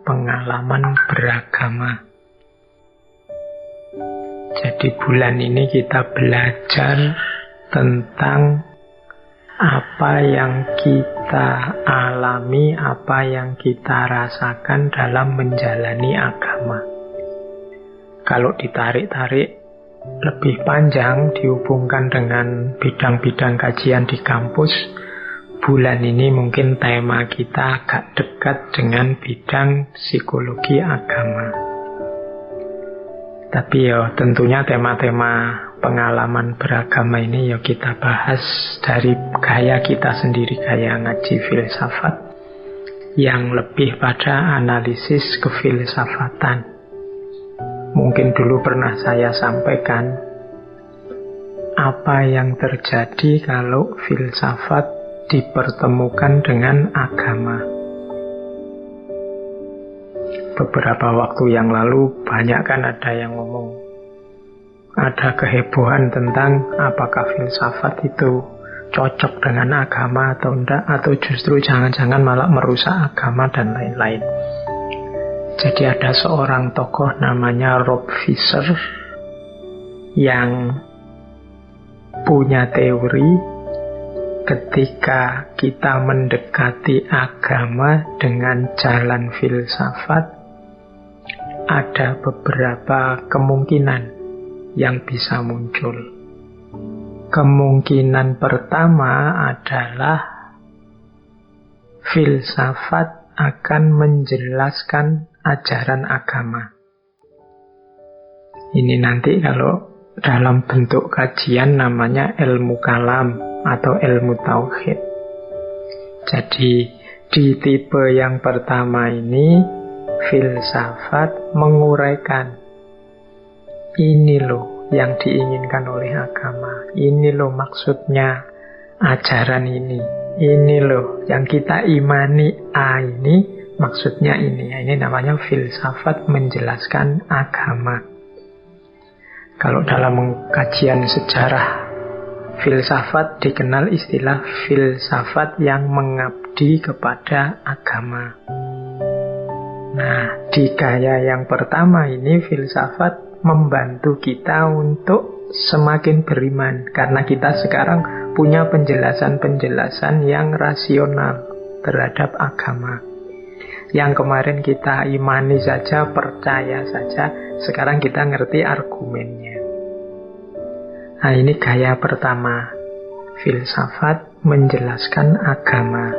pengalaman beragama. Jadi bulan ini kita belajar tentang apa yang kita alami, apa yang kita rasakan dalam menjalani agama. Kalau ditarik-tarik lebih panjang, dihubungkan dengan bidang-bidang kajian di kampus, bulan ini mungkin tema kita agak dekat dengan bidang psikologi agama. Tapi ya tentunya tema-tema pengalaman beragama ini ya kita bahas dari gaya kita sendiri, gaya ngaji filsafat yang lebih pada analisis kefilsafatan. Mungkin dulu pernah saya sampaikan apa yang terjadi kalau filsafat dipertemukan dengan agama. Beberapa waktu yang lalu banyak kan ada yang ngomong, ada kehebohan tentang apakah filsafat itu cocok dengan agama atau enggak, atau justru jangan-jangan malah merusak agama dan lain-lain. Jadi ada seorang tokoh namanya Rob Fisher yang punya teori ketika kita mendekati agama dengan jalan filsafat, ada beberapa kemungkinan yang bisa muncul. Kemungkinan pertama adalah filsafat akan menjelaskan ajaran agama. Ini nanti kalau dalam bentuk kajian namanya ilmu kalam atau ilmu tauhid. Jadi di tipe yang pertama ini filsafat menguraikan, ini loh yang diinginkan oleh agama, ini loh maksudnya ajaran ini loh yang kita imani, ini maksudnya ini. Ini namanya filsafat menjelaskan agama. Kalau dalam kajian sejarah filsafat dikenal istilah filsafat yang mengabdi kepada agama. Nah, di gaya yang pertama ini filsafat membantu kita untuk semakin beriman, karena kita sekarang punya penjelasan-penjelasan yang rasional terhadap agama. Yang kemarin kita imani saja, percaya saja, sekarang kita ngerti argumennya. Nah, ini gaya pertama, filsafat menjelaskan agama.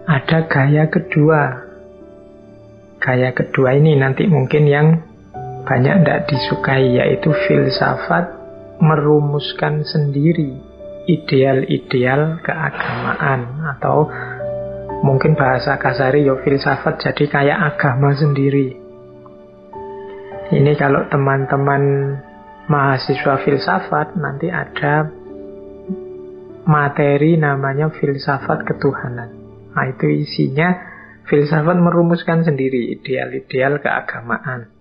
Ada gaya kedua. Gaya kedua ini nanti mungkin yang banyak tidak disukai, yaitu filsafat merumuskan sendiri ideal-ideal keagamaan, atau mungkin bahasa kasari ya filsafat jadi kayak agama sendiri. Ini kalau teman-teman mahasiswa filsafat nanti ada materi namanya filsafat ketuhanan. Nah, itu isinya filsafat merumuskan sendiri ideal-ideal keagamaan.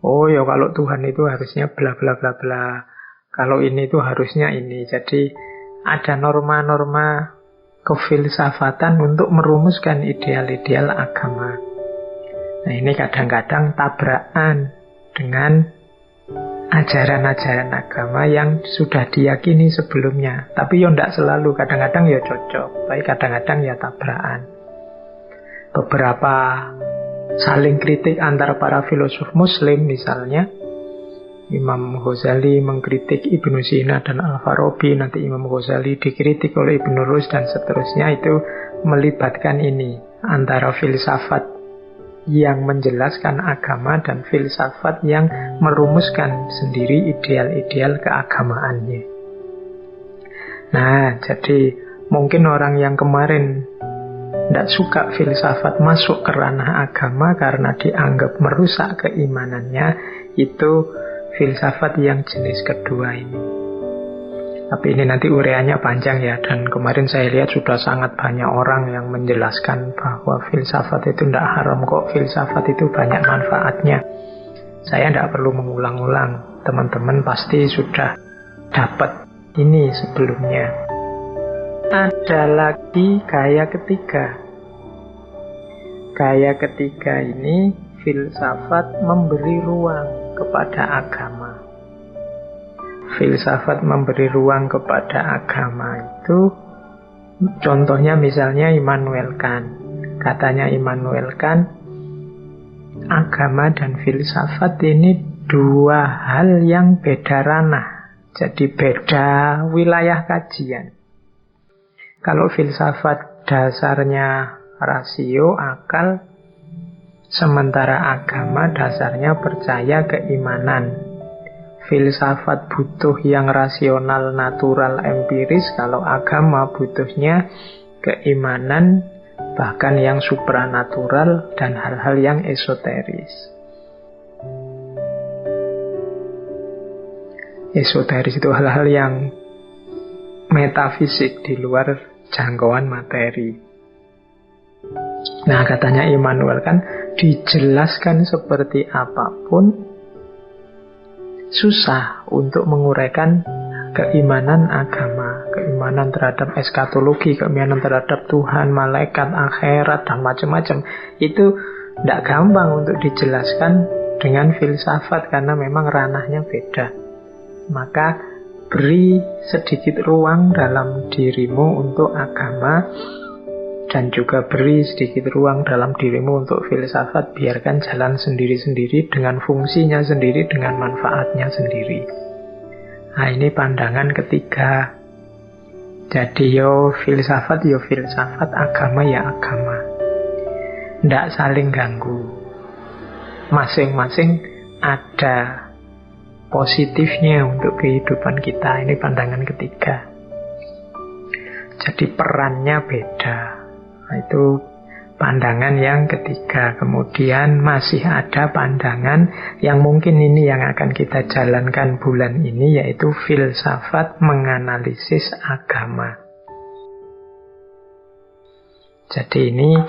Oh ya, kalau Tuhan itu harusnya bla bla bla bla. Kalau ini itu harusnya ini. Jadi ada norma-norma kefilsafatan untuk merumuskan ideal-ideal agama. Nah, ini kadang-kadang tabrakan dengan ajaran-ajaran agama yang sudah diyakini sebelumnya. Tapi ya tidak selalu, kadang-kadang ya cocok, tapi kadang-kadang ya tabrakan. Beberapa saling kritik antara para filosof muslim, misalnya Imam Ghazali mengkritik Ibnu Sina dan Al-Farabi, nanti Imam Ghazali dikritik oleh Ibnu Rus dan seterusnya. Itu melibatkan ini antara filsafat yang menjelaskan agama dan filsafat yang merumuskan sendiri ideal-ideal keagamaannya. Nah, jadi mungkin orang yang kemarin tidak suka filsafat masuk ke ranah agama karena dianggap merusak keimanannya, itu filsafat yang jenis kedua ini. Tapi ini nanti uraiannya panjang ya, dan kemarin saya lihat sudah sangat banyak orang yang menjelaskan bahwa filsafat itu tidak haram kok, filsafat itu banyak manfaatnya. Saya tidak perlu mengulang-ulang, teman-teman pasti sudah dapat ini sebelumnya. Ada lagi gaya ketiga. gaya ketiga ini, filsafat memberi ruang kepada agama. Filsafat memberi ruang kepada agama itu, contohnya misalnya Immanuel Kant. Katanya Immanuel Kant, agama dan filsafat ini dua hal yang beda ranah. Jadi beda wilayah kajian. Kalau filsafat dasarnya rasio, akal, sementara agama dasarnya percaya keimanan. Filsafat butuh yang rasional, natural, empiris. Kalau agama butuhnya keimanan, bahkan yang supranatural dan hal-hal yang esoteris. Esoteris itu hal-hal yang metafisik, di luar jangkauan materi. Nah, katanya Immanuel kan, dijelaskan seperti apapun susah untuk menguraikan keimanan agama, keimanan terhadap eskatologi, keimanan terhadap Tuhan, malaikat, akhirat, dan macam-macam. Itu tidak gampang untuk dijelaskan dengan filsafat karena memang ranahnya beda. Maka beri sedikit ruang dalam dirimu untuk agama, dan juga beri sedikit ruang dalam dirimu untuk filsafat. Biarkan jalan sendiri-sendiri dengan fungsinya sendiri, dengan manfaatnya sendiri. Nah, ini pandangan ketiga. Jadi filsafat, agama ya agama. Tidak saling ganggu. Masing-masing ada positifnya untuk kehidupan kita. Ini pandangan ketiga. Jadi perannya beda. Nah, itu pandangan yang ketiga. Kemudian masih ada pandangan yang mungkin ini yang akan kita jalankan bulan ini, yaitu filsafat menganalisis agama. Jadi ini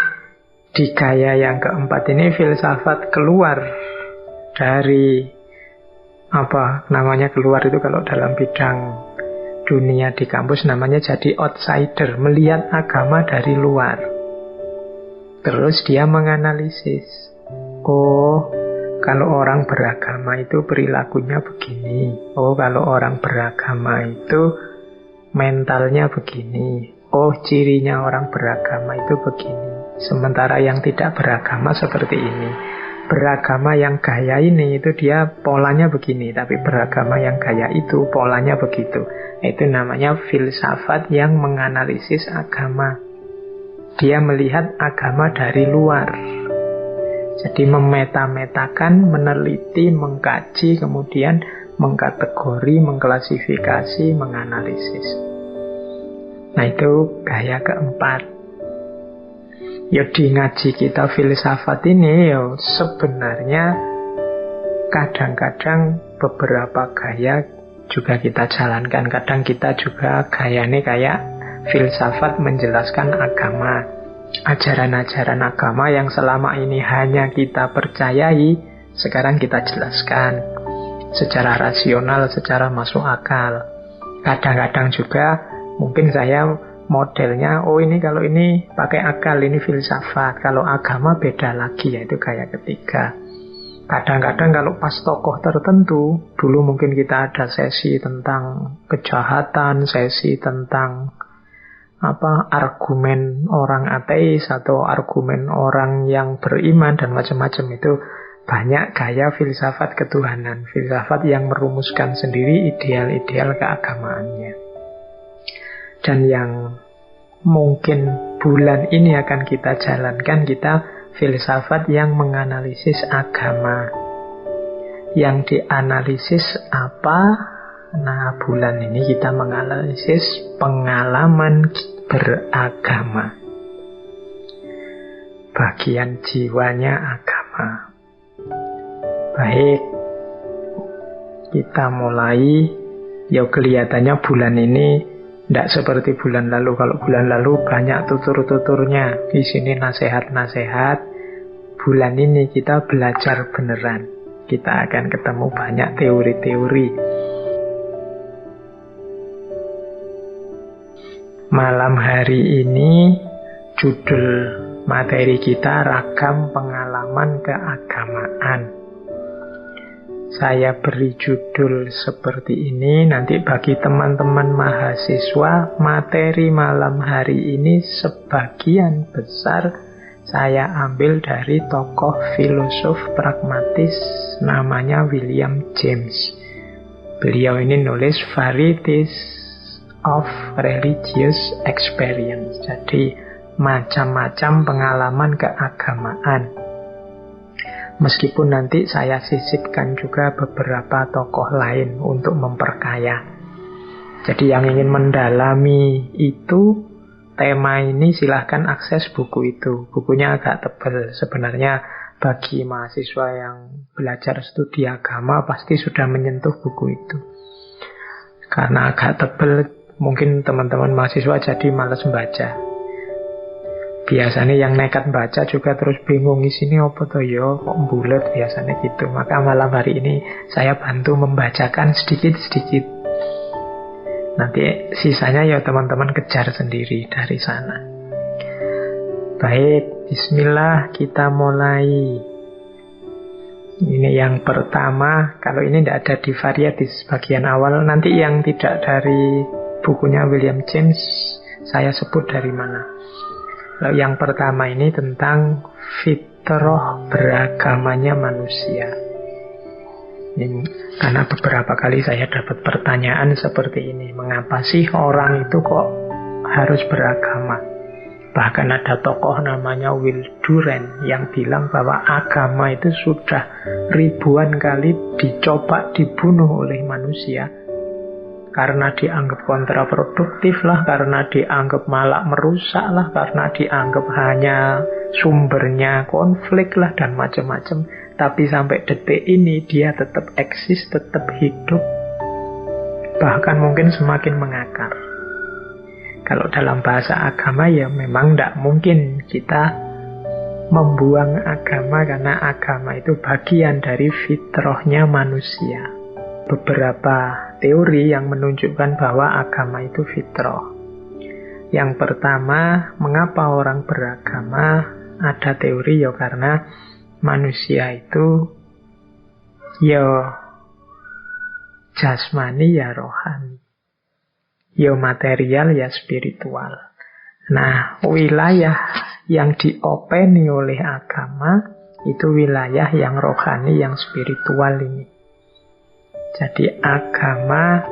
di gaya yang keempat ini, filsafat keluar dari keluar itu kalau dalam bidang dunia di kampus namanya jadi outsider, melihat agama dari luar. Terus dia menganalisis, kalau orang beragama itu perilakunya begini. Kalau orang beragama itu mentalnya begini. Cirinya orang beragama itu begini. Sementara yang tidak beragama seperti ini. Beragama yang gaya ini itu dia polanya begini, tapi beragama yang gaya itu polanya begitu. Itu namanya filsafat yang menganalisis agama. Dia melihat agama dari luar. Jadi memeta-metakan, meneliti, mengkaji, kemudian mengkategori, mengklasifikasi, menganalisis. Nah, itu gaya keempat. Di ngaji kita filsafat ini sebenarnya kadang-kadang beberapa gaya juga kita jalankan. Kadang kita juga gayanya kayak filsafat menjelaskan agama, ajaran-ajaran agama yang selama ini hanya kita percayai, sekarang kita jelaskan secara rasional, secara masuk akal. Kadang-kadang juga mungkin saya modelnya, ini kalau ini pakai akal, ini filsafat. Kalau agama beda lagi, yaitu gaya ketiga. Kadang-kadang kalau pas tokoh tertentu, dulu mungkin kita ada sesi tentang kejahatan, sesi tentang argumen orang ateis atau argumen orang yang beriman dan macam-macam. Itu banyak gaya filsafat ketuhanan, filsafat yang merumuskan sendiri ideal-ideal keagamaannya. Dan yang mungkin bulan ini akan kita jalankan, kita filsafat yang menganalisis agama. Yang dianalisis apa? Nah, bulan ini kita menganalisis pengalaman beragama. Bagian jiwanya agama. Baik, kita mulai. Kelihatannya bulan ini tidak seperti bulan lalu. Kalau bulan lalu banyak tutur-tuturnya, di sini nasihat-nasihat. Bulan ini kita belajar beneran. Kita akan ketemu banyak teori-teori. Malam hari ini judul Materi kita ragam pengalaman keagamaan. Saya beri judul seperti ini. Nanti bagi teman-teman mahasiswa, materi malam hari ini sebagian besar saya ambil dari tokoh filosof pragmatis namanya William James. Beliau ini nulis Varieties of Religious Experience. Jadi macam-macam pengalaman keagamaan. Meskipun nanti saya sisipkan juga beberapa tokoh lain untuk memperkaya. Jadi yang ingin mendalami itu, tema ini silahkan akses buku itu. Bukunya agak tebal. Sebenarnya bagi mahasiswa yang belajar studi agama pasti sudah menyentuh buku itu. Karena agak tebal, mungkin teman-teman mahasiswa jadi malas membaca. Biasanya yang nekat baca juga terus bingung, isinya apa toh ya, kok bulat, biasanya gitu. Maka malam hari ini saya bantu membacakan sedikit-sedikit. Nanti sisanya ya teman-teman kejar sendiri dari sana. Baik, bismillah, kita mulai. Ini yang pertama. Kalau ini tidak ada di Varieties bagian awal, nanti yang tidak dari bukunya William James saya sebut dari mana. Yang pertama ini tentang fitrah beragamanya manusia. Ini, karena beberapa kali saya dapat pertanyaan seperti ini. Mengapa sih orang itu kok harus beragama? Bahkan ada tokoh namanya Will Durant yang bilang bahwa agama itu sudah ribuan kali dicoba dibunuh oleh manusia. Karena dianggap kontraproduktif lah, karena dianggap malah merusak lah, karena dianggap hanya sumbernya konflik lah, dan macam-macam. Tapi sampai detik ini dia tetap eksis, tetap hidup, bahkan mungkin semakin mengakar. Kalau dalam bahasa agama ya memang tidak mungkin kita membuang agama, karena agama itu bagian dari fitrahnya manusia. Beberapa teori yang menunjukkan bahwa agama itu fitrah. Yang pertama, mengapa orang beragama? Ada teori ya karena manusia itu ya jasmani ya rohani, ya material ya spiritual. Nah, wilayah yang diopeni oleh agama itu wilayah yang rohani, yang spiritual ini. Jadi agama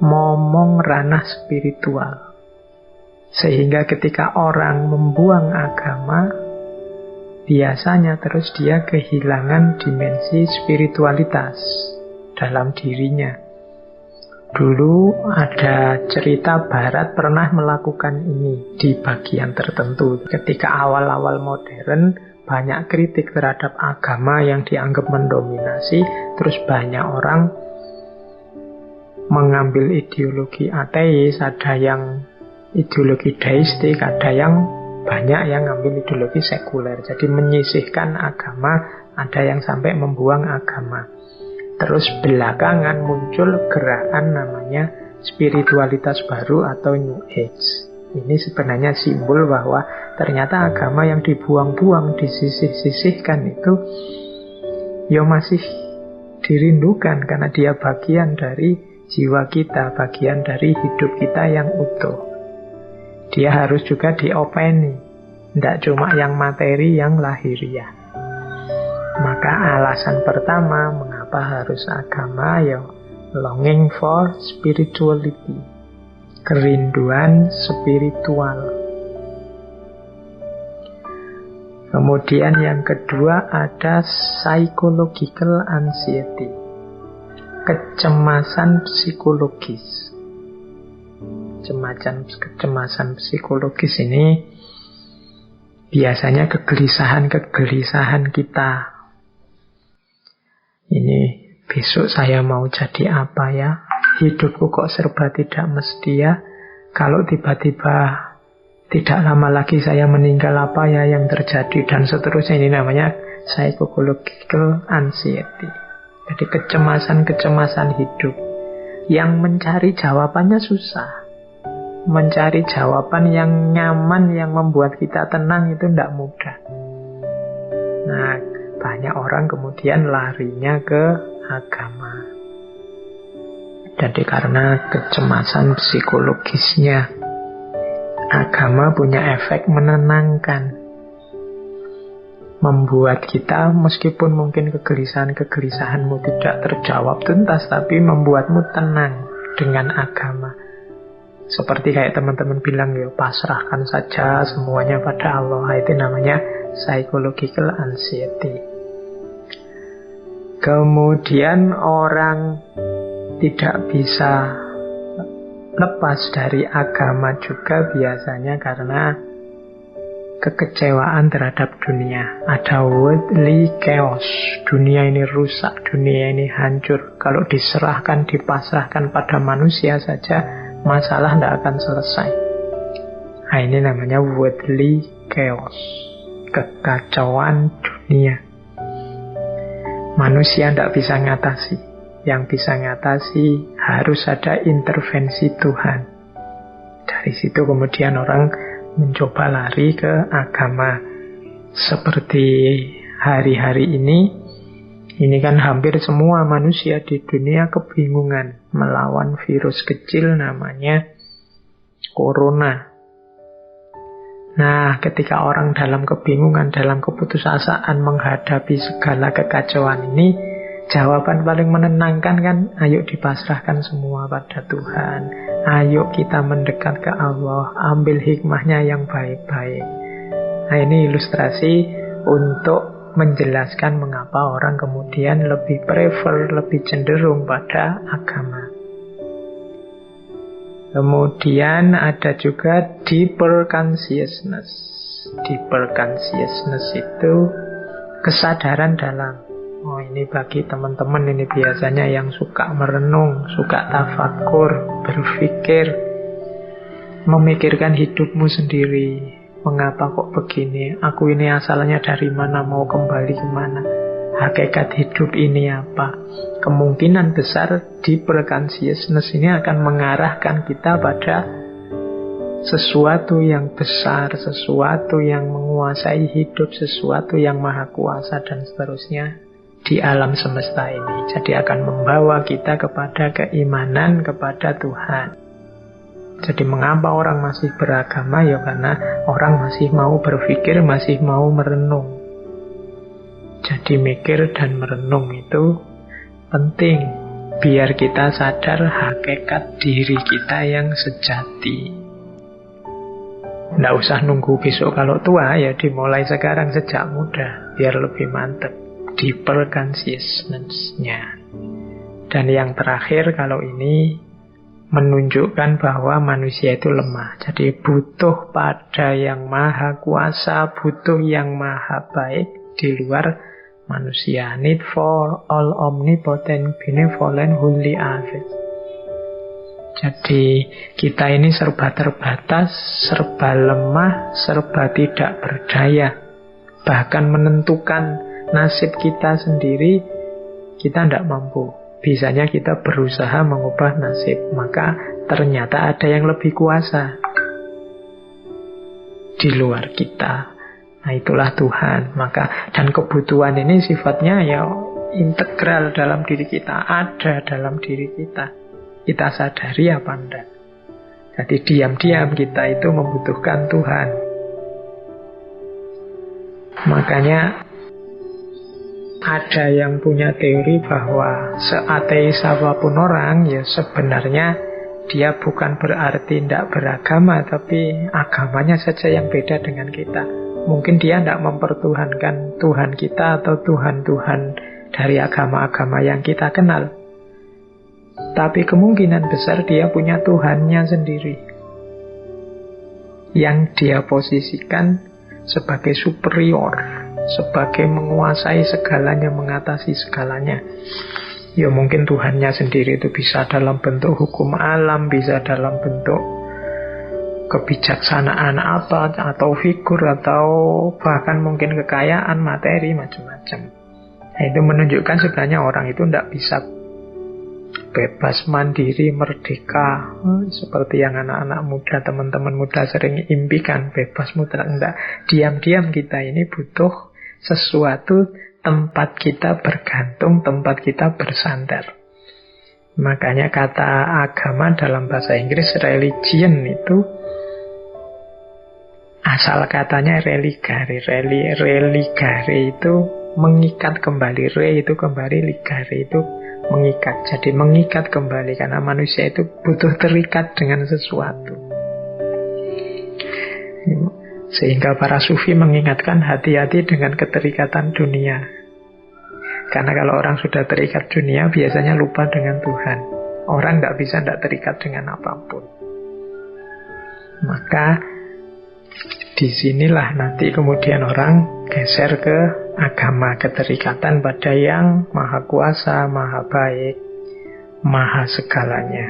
momong ranah spiritual. Sehingga ketika orang membuang agama, biasanya terus dia kehilangan dimensi spiritualitas dalam dirinya. Dulu ada cerita Barat pernah melakukan ini di bagian tertentu. Ketika awal-awal modern, banyak kritik terhadap agama yang dianggap mendominasi, terus banyak orang mengambil ideologi ateis, ada yang ideologi deistik, ada yang banyak yang ngambil ideologi sekuler. Jadi menyisihkan agama, ada yang sampai membuang agama. Terus belakangan muncul gerakan namanya spiritualitas baru atau New Age. Ini sebenarnya simbol bahwa ternyata agama yang dibuang-buang, disisih-sisihkan itu ya masih dirindukan, karena dia bagian dari jiwa kita, bagian dari hidup kita yang utuh. Dia harus juga diopeni, tidak cuma yang materi, yang lahiriah. Maka alasan pertama mengapa harus agama, ya longing for spirituality, kerinduan spiritual. Kemudian yang kedua ada psychological anxiety, kecemasan psikologis. Kecemasan psikologis ini biasanya kegelisahan kita. Ini besok saya mau jadi apa ya? Hidupku kok serba tidak mesti ya? Kalau tiba-tiba tidak lama lagi saya meninggal, apa ya yang terjadi? Dan seterusnya. Ini namanya psychological anxiety. Jadi kecemasan hidup yang mencari jawabannya susah. mencari jawaban yang nyaman, yang membuat kita tenang itu tidak mudah. Nah, banyak orang kemudian larinya ke agama. Jadi karena kecemasan psikologisnya, agama punya efek menenangkan, membuat kita meskipun mungkin kegelisahan-kegelisahanmu tidak terjawab tuntas, tapi membuatmu tenang dengan agama. Seperti kayak teman-teman bilang, ya pasrahkan saja semuanya pada Allah. Itu namanya psychological anxiety. Kemudian orang tidak bisa lepas dari agama juga biasanya karena kekecewaan terhadap dunia. Ada worldly chaos. Dunia ini rusak, dunia ini hancur. Kalau diserahkan, dipasrahkan pada manusia saja, masalah tidak akan selesai. Nah, ini namanya worldly chaos, kekacauan dunia. Manusia tidak bisa ngatasi. Yang bisa ngatasi harus ada intervensi Tuhan. Dari situ kemudian orang mencoba lari ke agama. Seperti hari-hari ini kan hampir semua manusia di dunia kebingungan melawan virus kecil namanya corona. Nah, ketika orang dalam kebingungan, dalam keputusasaan menghadapi segala kekacauan ini, jawaban paling menenangkan kan, ayo dipasrahkan semua pada Tuhan. Ayo kita mendekat ke Allah, ambil hikmahnya yang baik-baik. Nah, ini ilustrasi untuk menjelaskan mengapa orang kemudian lebih prefer, lebih cenderung pada agama. Kemudian ada juga deeper consciousness. Deeper consciousness itu kesadaran dalam. Oh, ini bagi teman-teman ini biasanya yang suka merenung, suka tafakur, berpikir, memikirkan hidupmu sendiri. Mengapa kok begini? Aku ini asalnya dari mana? Mau kembali kemana? Hakikat hidup ini apa? Kemungkinan besar deeper consciousness ini akan mengarahkan kita pada sesuatu yang besar, sesuatu yang menguasai hidup, sesuatu yang maha kuasa dan seterusnya di alam semesta ini. Jadi akan membawa kita kepada keimanan kepada Tuhan. Jadi mengapa orang masih beragama? Ya karena orang masih mau berpikir, masih mau merenung. Jadi mikir dan merenung itu penting biar kita sadar hakikat diri kita yang sejati. Nggak usah nunggu besok kalau tua, ya dimulai sekarang sejak muda biar lebih mantap. Deeper consciousness-nya. Dan yang terakhir, kalau ini menunjukkan bahwa manusia itu lemah. Jadi butuh pada yang maha kuasa, butuh yang maha baik di luar manusia. Need for all omnipotent, benevolent, holy Avis. Jadi kita ini serba terbatas, serba lemah, serba tidak berdaya. Bahkan menentukan nasib kita sendiri, kita tidak mampu. Bisanya kita berusaha mengubah nasib. Maka ternyata ada yang lebih kuasa di luar kita. Nah, itulah Tuhan. Maka dan kebutuhan ini sifatnya ya integral dalam diri kita. Ada dalam diri kita. Kita sadari apa enggak? Jadi diam-diam kita itu membutuhkan Tuhan. Makanya ada yang punya teori bahwa seateis apapun orang, ya sebenarnya dia bukan berarti tidak beragama, tapi agamanya saja yang beda dengan kita. Mungkin dia tidak mempertuhankan Tuhan kita atau Tuhan-Tuhan dari agama-agama yang kita kenal. Tapi kemungkinan besar dia punya Tuhannya sendiri, yang dia posisikan sebagai superior, sebagai menguasai segalanya, mengatasi segalanya. Ya mungkin Tuhannya sendiri itu bisa dalam bentuk hukum alam, bisa dalam bentuk kebijaksanaan apa, atau figur, atau bahkan mungkin kekayaan materi, macam-macam. Nah, itu menunjukkan sebenarnya orang itu tidak bisa bebas, mandiri, merdeka. Seperti yang anak-anak muda, teman-teman muda sering impikan, bebas mutlak. Enggak, diam-diam kita ini butuh sesuatu, tempat kita bergantung, tempat kita bersandar. Makanya kata agama dalam bahasa Inggris, religion itu asal katanya religare. Religare itu mengikat kembali. Re itu kembali, ligare itu mengikat. Jadi mengikat kembali, karena manusia itu butuh terikat dengan sesuatu. Sehingga para sufi mengingatkan hati-hati dengan keterikatan dunia. Karena kalau orang sudah terikat dunia, biasanya lupa dengan Tuhan. Orang nggak bisa tidak terikat dengan apapun. Maka disinilah nanti kemudian orang geser ke agama, keterikatan pada yang maha kuasa, maha baik, maha segalanya.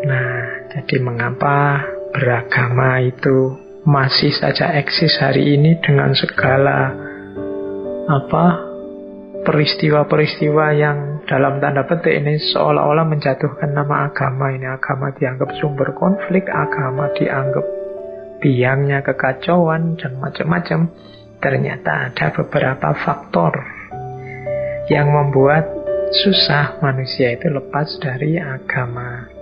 Nah, jadi mengapa beragama itu masih saja eksis hari ini dengan segala peristiwa-peristiwa yang dalam tanda petik ini seolah-olah menjatuhkan nama agama. Ini agama dianggap sumber konflik, agama dianggap biangnya kekacauan dan macam-macam. Ternyata ada beberapa faktor yang membuat susah manusia itu lepas dari agama.